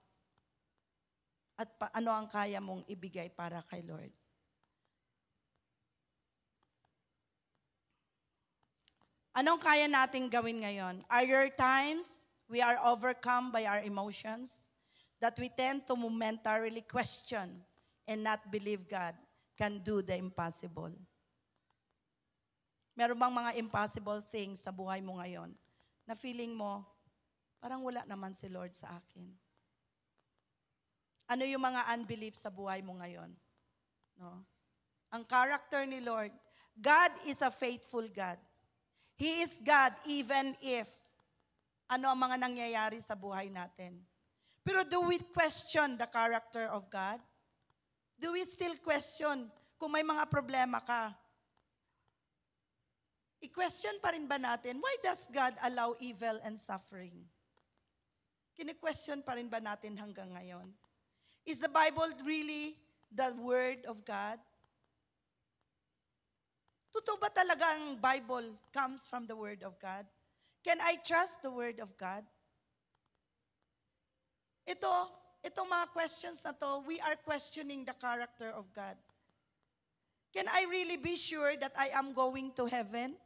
At ano ang kaya mong ibigay para kay Lord? Anong kaya nating gawin ngayon? Are there times we are overcome by our emotions that we tend to momentarily question and not believe God can do the impossible? Meron bang mga impossible things sa buhay mo ngayon na feeling mo, parang wala naman si Lord sa akin? Ano yung mga unbelief sa buhay mo ngayon? No? Ang character ni Lord, God is a faithful God. He is God even if ano ang mga nangyayari sa buhay natin. Pero do we question the character of God? Do we still question kung may mga problema ka? I-question pa rin ba natin, why does God allow evil and suffering? Kini-question pa rin ba natin hanggang ngayon? Is the Bible really the Word of God? Totoo ba talaga ang Bible comes from the Word of God? Can I trust the Word of God? Itong mga questions na to, we are questioning the character of God. Can I really be sure that I am going to heaven?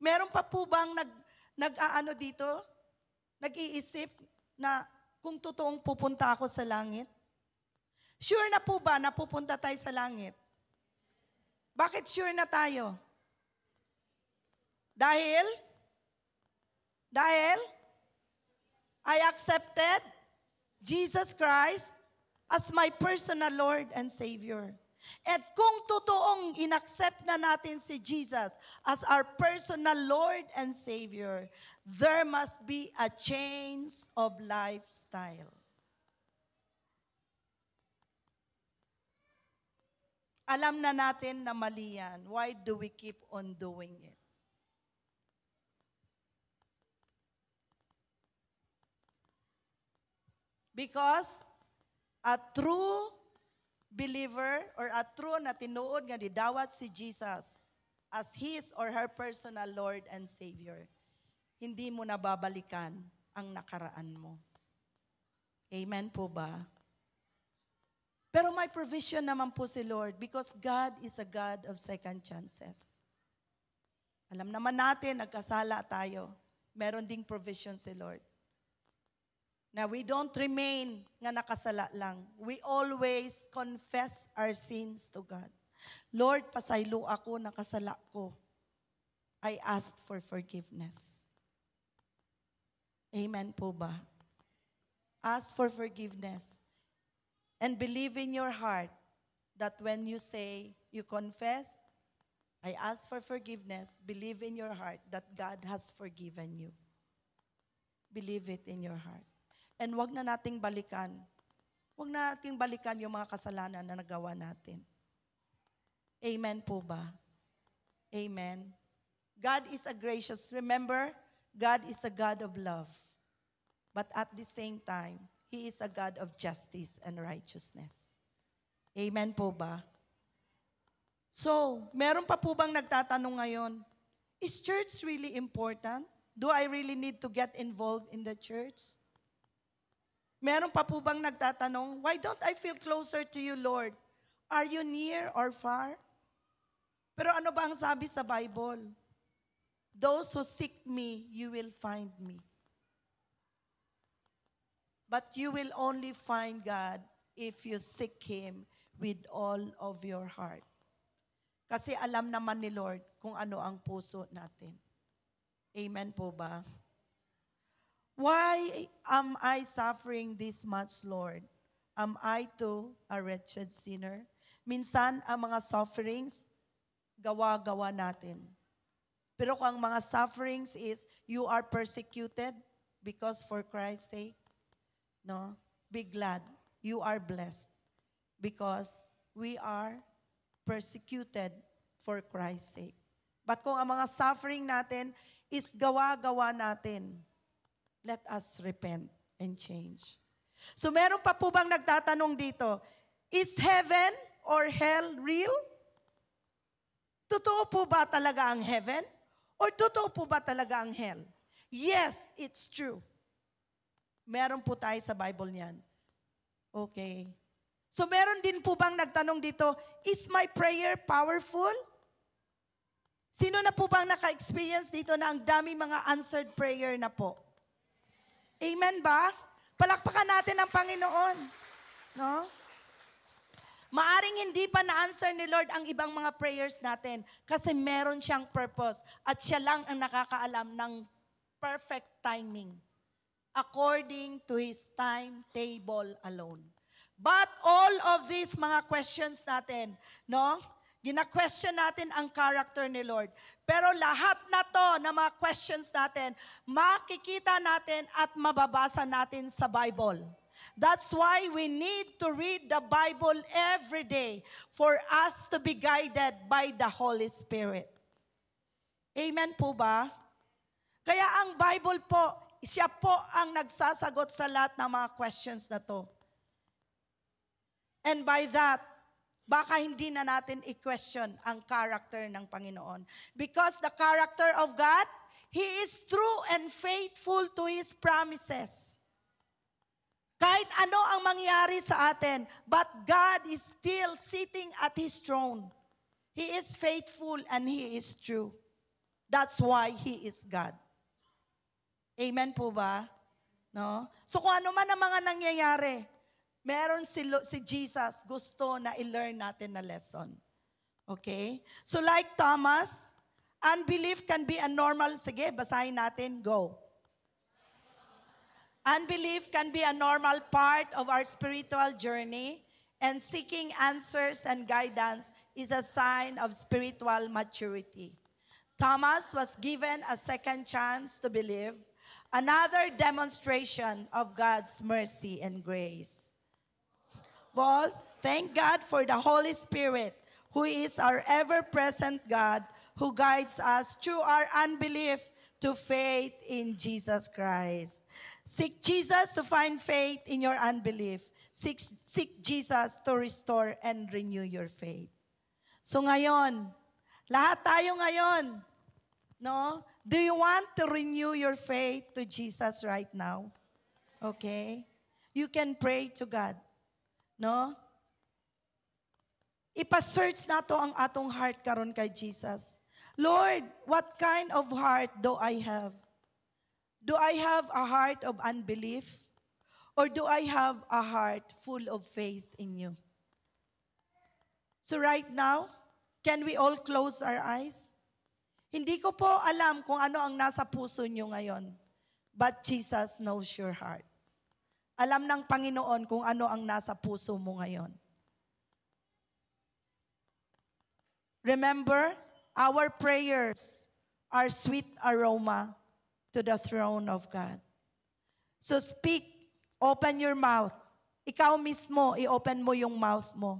Meron pa po bang nag-aano dito? Nag-iisip na kung totoong pupunta ako sa langit? Sure na po ba na pupunta tayo sa langit? Bakit sure na tayo? Dahil I accepted Jesus Christ as my personal Lord and Savior. At kung totoong inaccept na natin si Jesus as our personal Lord and Savior, there must be a change of lifestyle. Alam na natin na mali yan. Why do we keep on doing it? Because A true believer or a true na tinuod nga didawat si Jesus as his or her personal Lord and Savior, hindi mo nababalikan ang nakaraan mo. Amen po ba? Pero may provision naman po si Lord because God is a God of second chances. Alam naman natin, nagkasala tayo. Meron ding provision si Lord. Now, we don't remain nga nakasala lang. We always confess our sins to God. Lord, pasaylo ako, nakasala ko. I asked for forgiveness. Amen po ba? Ask for forgiveness. And believe in your heart that when you say, you confess, I ask for forgiveness, believe in your heart that God has forgiven you. Believe it in your heart. And wag na nating balikan. Wag na nating balikan yung mga kasalanan na nagawa natin. Amen po ba? Amen. God is a gracious. Remember, God is a God of love. But at the same time, He is a God of justice and righteousness. Amen po ba? So, meron pa po bang nagtatanong ngayon, is church really important? Do I really need to get involved in the church? Meron pa po bang nagtatanong, why don't I feel closer to you, Lord? Are you near or far? Pero ano ba ang sabi sa Bible? Those who seek me, you will find me. But you will only find God if you seek Him with all of your heart. Kasi alam naman ni Lord kung ano ang puso natin. Amen po ba? Why am I suffering this much, Lord? Am I too a wretched sinner? Minsan, ang mga sufferings, gawa-gawa natin. Pero kung ang mga sufferings is, you are persecuted because for Christ's sake, no? Be glad. You are blessed because we are persecuted for Christ's sake. But kung ang mga suffering natin is gawa-gawa natin, let us repent and change. So meron pa po bang nagtatanong dito, is heaven or hell real? Totoo po ba talaga ang heaven? Or totoo po ba talaga ang hell? Yes, it's true. Meron po tayo sa Bible niyan. Okay. So meron din po bang nagtanong dito, is my prayer powerful? Sino na po bang naka-experience dito na ang dami mga answered prayer na po? Amen ba? Palakpakan natin ang Panginoon. No? Maaring hindi pa na-answer ni Lord ang ibang mga prayers natin kasi meron siyang purpose at siya lang ang nakakaalam ng perfect timing according to His timetable alone. But all of these mga questions natin, no? Gina-question natin ang character ni Lord. Pero lahat na to na mga questions natin, makikita natin at mababasa natin sa Bible. That's why we need to read the Bible every day for us to be guided by the Holy Spirit. Amen po ba? Kaya ang Bible po, siya po ang nagsasagot sa lahat ng mga questions na to. And by that, baka hindi na natin i-question ang character ng Panginoon. Because the character of God, He is true and faithful to His promises. Kahit ano ang mangyari sa atin, but God is still sitting at His throne. He is faithful and He is true. That's why He is God. Amen po ba? No? So kung ano man ang mga nangyayari, meron si Jesus gusto na i-learn natin na lesson. Okay? So like Thomas, unbelief can be a normal, sige, basahin natin, go. Unbelief can be a normal part of our spiritual journey, and seeking answers and guidance is a sign of spiritual maturity. Thomas was given a second chance to believe, another demonstration of God's mercy and grace. Paul, thank God for the Holy Spirit, who is our ever-present God, who guides us through our unbelief to faith in Jesus Christ. Seek Jesus to find faith in your unbelief. Seek Jesus to restore and renew your faith. So ngayon, lahat tayo ngayon, no? Do you want to renew your faith to Jesus right now? Okay? You can pray to God. No? Ipa-search na to ang atong heart karon kay Jesus. Lord, what kind of heart do I have? Do I have a heart of unbelief? Or do I have a heart full of faith in you? So right now, can we all close our eyes? Hindi ko po alam kung ano ang nasa puso nyo ngayon. But Jesus knows your heart. Alam ng Panginoon kung ano ang nasa puso mo ngayon. Remember, our prayers are sweet aroma to the throne of God. So speak, open your mouth. Ikaw mismo, i-open mo yung mouth mo.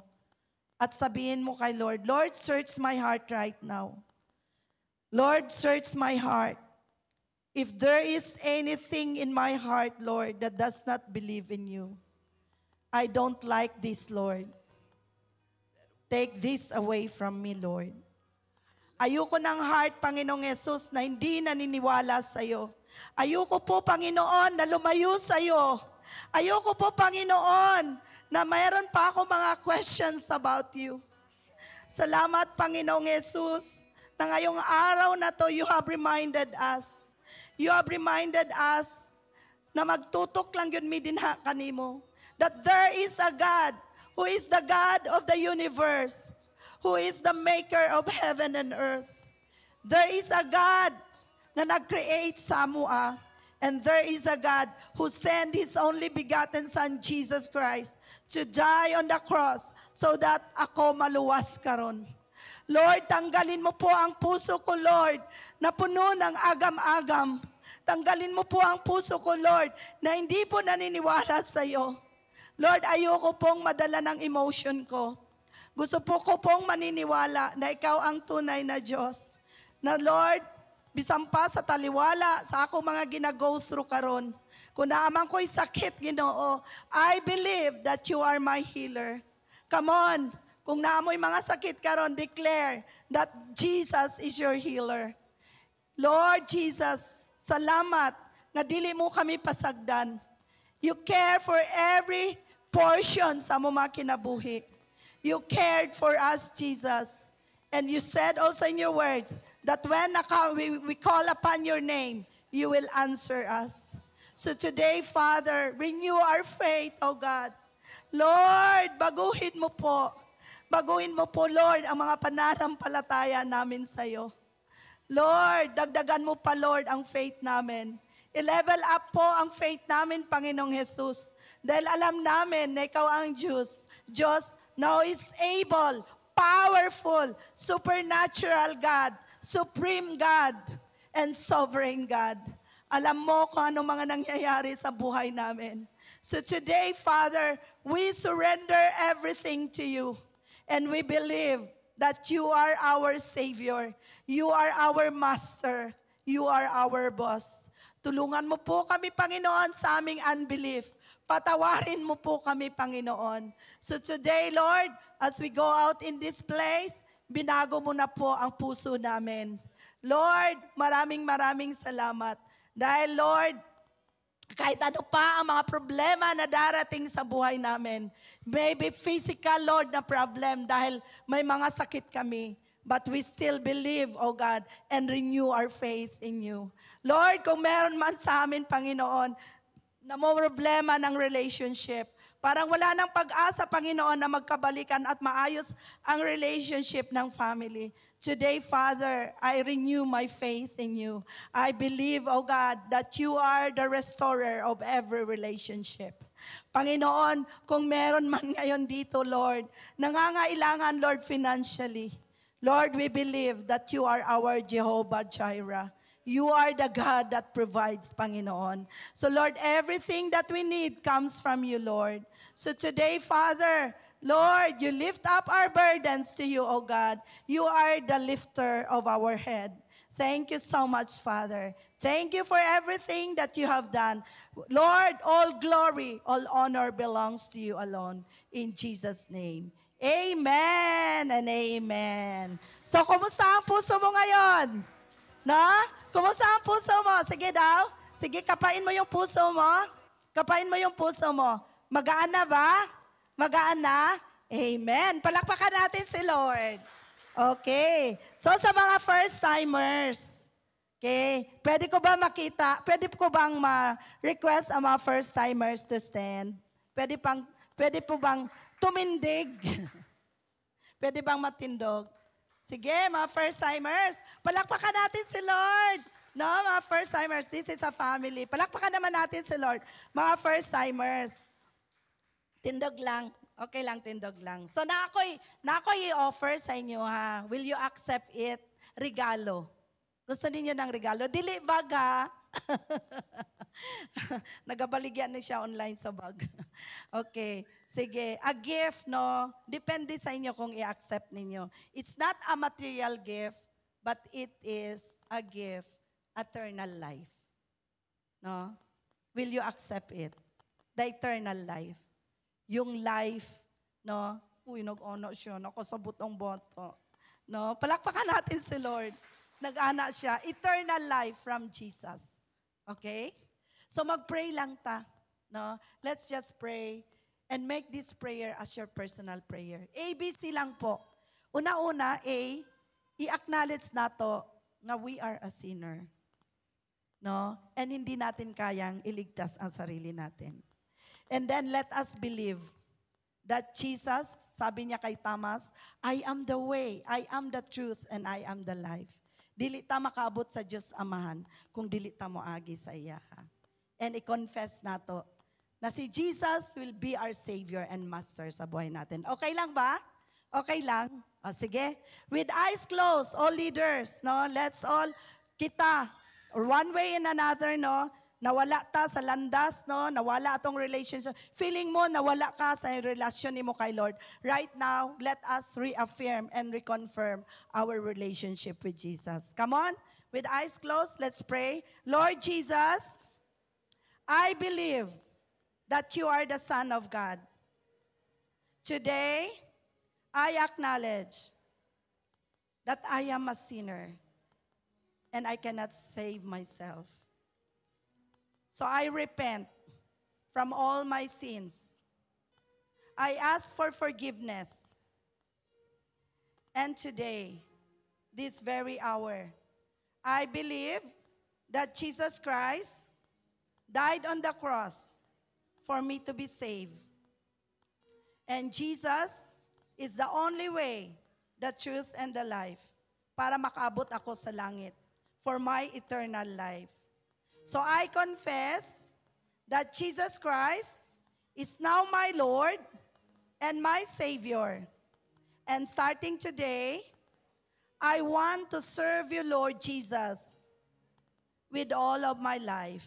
At sabihin mo kay Lord, Lord, search my heart right now. Lord, search my heart. If there is anything in my heart, Lord, that does not believe in you, I don't like this, Lord. Take this away from me, Lord. Ayoko ng heart, Panginoong Yesus, na hindi naniniwala sa iyo. Ayoko po, Panginoon, na lumayo sa iyo. Ayoko po, Panginoon, na mayroon pa ako mga questions about you. Salamat, Panginoong Yesus, na ngayong araw na to, you have reminded us. You have reminded us na magtutok lang yun mi dinha kanimo. That there is a God who is the God of the universe, who is the maker of heaven and earth. There is a God na nag-create sa mua. And there is a God who sent His only begotten Son, Jesus Christ, to die on the cross so that ako maluwas karon. Lord, tanggalin mo po ang puso ko, Lord, na puno ng agam-agam. Tanggalin mo po ang puso ko, Lord, na hindi po naniniwala sa iyo. Lord, ayoko pong madala ng emotion ko. Gusto po ko pong maniniwala na ikaw ang tunay na Diyos. Na Lord, bisan pa sa taliwala sa ako mga gina-go through karon. Kung naaman ko'y sakit, Ginoo, I believe that you are my healer. Come on, kung naamoy mga sakit karon, declare that Jesus is your healer. Lord Jesus, salamat nga dili mo kami pasagdan. You care for every portion sa mo mga kinabuhi. You cared for us, Jesus. And you said also in your words that when we call upon your name, you will answer us. So today, Father, renew our faith, O God. Lord, baguhin mo po. Baguhin mo po, Lord, ang mga pananampalataya namin sa iyo. Lord, dagdagan mo pa, Lord, ang faith namin. I-level up po ang faith namin, Panginoong Jesus. Dahil alam namin na ikaw ang Diyos. Diyos now is able, powerful, supernatural God, supreme God, and sovereign God. Alam mo kung ano mga nangyayari sa buhay namin. So today, Father, we surrender everything to you. And we believe that you are our Savior. You are our Master. You are our Boss. Tulungan mo po kami, Panginoon, sa aming unbelief. Patawarin mo po kami, Panginoon. So today, Lord, as we go out in this place, binago mo na po ang puso namin. Lord, maraming salamat. Dahil, Lord, kahit ano pa ang mga problema na darating sa buhay namin, maybe physical, Lord, na problem dahil may mga sakit kami, but we still believe, O God, and renew our faith in you. Lord, kung meron man sa amin, Panginoon, na mo problema ng relationship, parang wala nang pag-asa, Panginoon, na magkabalikan at maayos ang relationship ng family. Today, Father, I renew my faith in you. I believe, oh God, that you are the restorer of every relationship. Panginoon, kung meron man ngayon dito, Lord, nangangailangan, Lord, financially, Lord, we believe that you are our Jehovah Jireh. You are the God that provides, Panginoon. So, Lord, everything that we need comes from you, Lord. So today, Father, Lord, you lift up our burdens to you, O God. You are the lifter of our head. Thank you so much, Father. Thank you for everything that you have done. Lord, all glory, all honor belongs to you alone. In Jesus' name. Amen and amen. So, kumusta ang puso mo ngayon? No? Kumusta ang puso mo? Sige daw. Sige, kapain mo yung puso mo. Kapain mo yung puso mo. Magaan na ba? Magaan na? Amen. Palakpakan natin si Lord. Okay. So sa mga first-timers, okay, pwede ko ba makita, pwede ko bang ma-request ang mga first-timers to stand? Pwede po bang tumindig? Pwede bang matindog? Sige, mga first-timers, palakpakan natin si Lord. No, mga first-timers, this is a family. Palakpakan naman natin si Lord. Mga first-timers, tindog lang. Okay lang, tindog lang. So, na ako'y i-offer sa inyo, ha? Will you accept it? Regalo. Gusto niyo ng regalo? Dili bag, ha? Nagabaligyan na siya online sa bag. Okay. Sige. A gift, no? Depende sa inyo kung i-accept ninyo. It's not a material gift, but it is a gift, eternal life. No? Will you accept it? The eternal life. Yung life, no? Uy, nag-ana siya, nakasabot ang boto. No? Palakpakan natin si Lord. Nag-ana siya. Eternal life from Jesus. Okay? So mag-pray lang ta. No? Let's just pray and make this prayer as your personal prayer. ABC lang po. Una-una, A, i-acknowledge nato na we are a sinner. No? And hindi natin kayang iligtas ang sarili natin. And then let us believe that Jesus, sabi niya kay Thomas, I am the way, I am the truth, and I am the life. Dili ta makaabot sa Diyos Amahan kung dili ta moagi sa iya. And i-confess nato na si Jesus will be our Savior and Master sa buhay natin. Okay lang ba? Okay lang? O, sige. With eyes closed, all leaders, no? Let's all, kita, or one way and another, no? Nawala ta sa landas, no? Nawala atong relationship. Feeling mo, nawala ka sa relasyon ni mo kay Lord. Right now, let us reaffirm and reconfirm our relationship with Jesus. Come on. With eyes closed, let's pray. Lord Jesus, I believe that you are the Son of God. Today, I acknowledge that I am a sinner and I cannot save myself. So I repent from all my sins. I ask for forgiveness. And today, this very hour, I believe that Jesus Christ died on the cross for me to be saved. And Jesus is the only way, the truth, and the life para makaabot ako sa langit for my eternal life. So I confess that Jesus Christ is now my Lord and my Savior. And starting today, I want to serve you, Lord Jesus, with all of my life.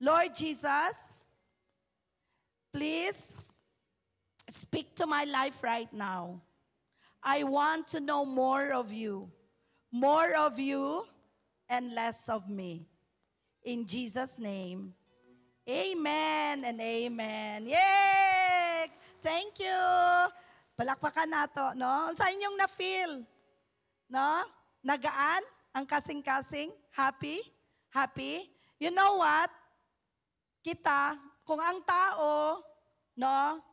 Lord Jesus, please speak to my life right now. I want to know more of you and less of me. In Jesus' name, amen and amen. Yay! Thank you. Palakpakan nato, no? Sa inyong na-feel, no? Nagaan, ang kasing-kasing, happy, happy. You know what? Kita, kung ang tao, no,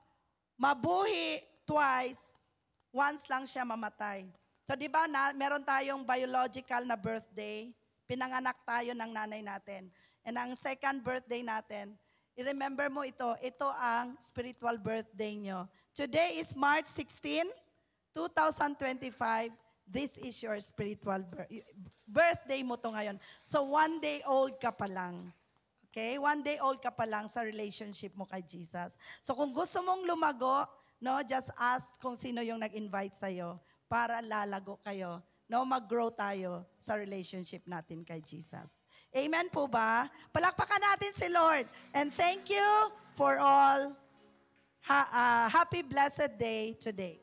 mabuhi twice, once lang siya mamatay. So, di ba, meron tayong biological na birthday, pinanganak tayo ng nanay natin. And ang second birthday natin, i-remember mo ito ang spiritual birthday nyo. Today is March 16, 2025. This is your spiritual birthday mo to ngayon. So 1 day old ka pa lang. Okay? 1 day old ka pa lang sa relationship mo kay Jesus. So kung gusto mong lumago, no, just ask kung sino yung nag-invite sa'yo para lalago kayo. No, mag-grow tayo sa relationship natin kay Jesus. Amen po ba? Palakpakan natin si Lord. And thank you for all. Happy blessed day today.